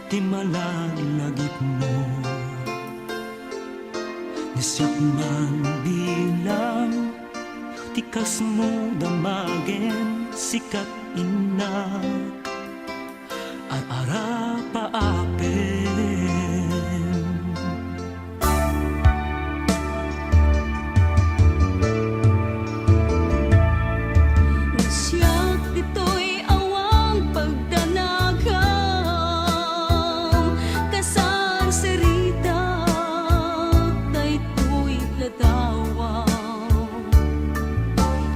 ti malalagip mo. Nisip man bilang tikas mo damagen sikat inak at ara paapen. Siyak dito'y awang pagdanagaw kasang serita daytoy ladawaw.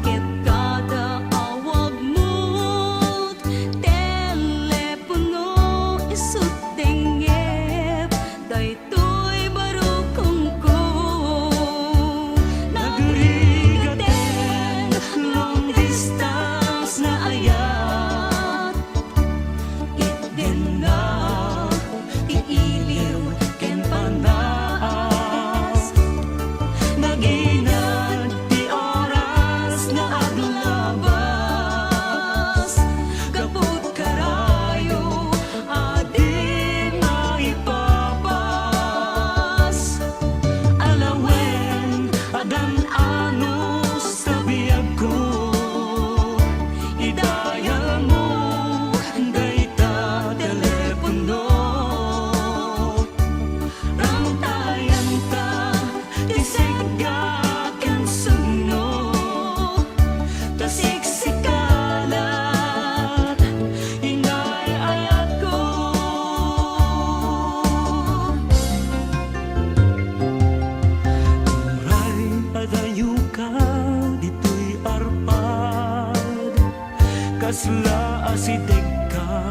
Ket kada awag mo't telepono isut dengep daytoy barukong ko. Nagrigaten long distance na ayat itden na tiiliw ken pandaas. Naginad ti oras na aglabas kaput karayo adi maipapas. Alawen adan anus sa biyag ko idayal mo dayta telepono. Ramtayan ta ti seggaken sugno tasiksikalat inay-ayat ko. Uray adayo ka dito'y arpad kasla asideg ka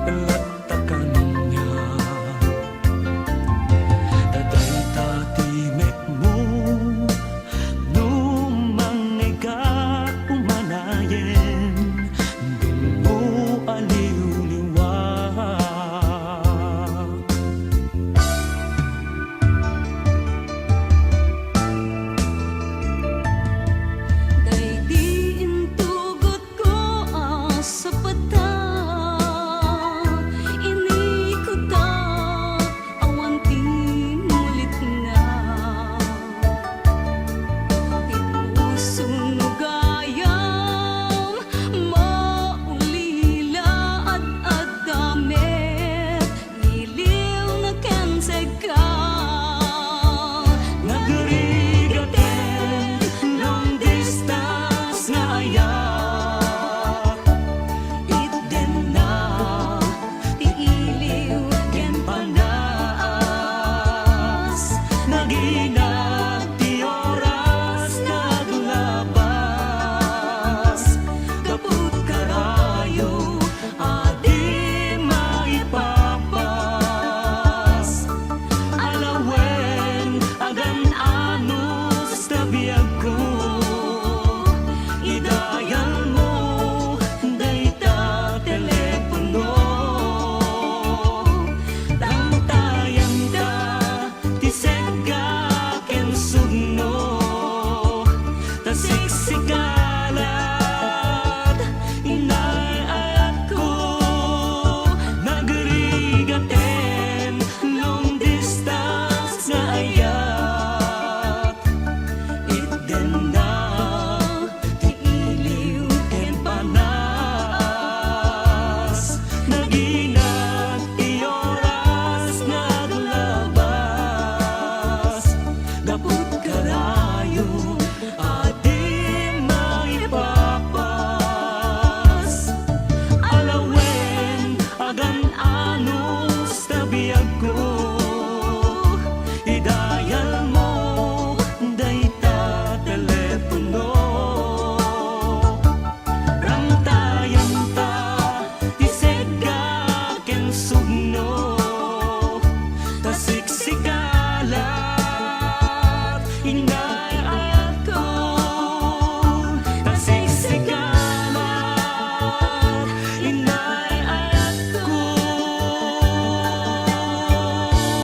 latakan niya. Dadayta timek mo numangega umanayen dungo aliw-liwag. Daydi intugot ko sa pata inikuta awan ti mulit na ipusong nugayam maulila at adamet iliw na kensega. Nagrigaten long distance na ayat itden na tiiliw ken panaas. Naginag ti oras na aglabas kaput karayo adi maipapas. Alawen agan anus ta biyag ko idayal mo dayta telepono. Tamtayan ka ti seggaken sugno tasiksikalat inay-ayat ko. Nagrigaten long distance na ayat itden na tiiliw ken panaas. Naginag ti oras na aglabas kaput karayo adi maipapas. Alawen agan anus ta biyag ko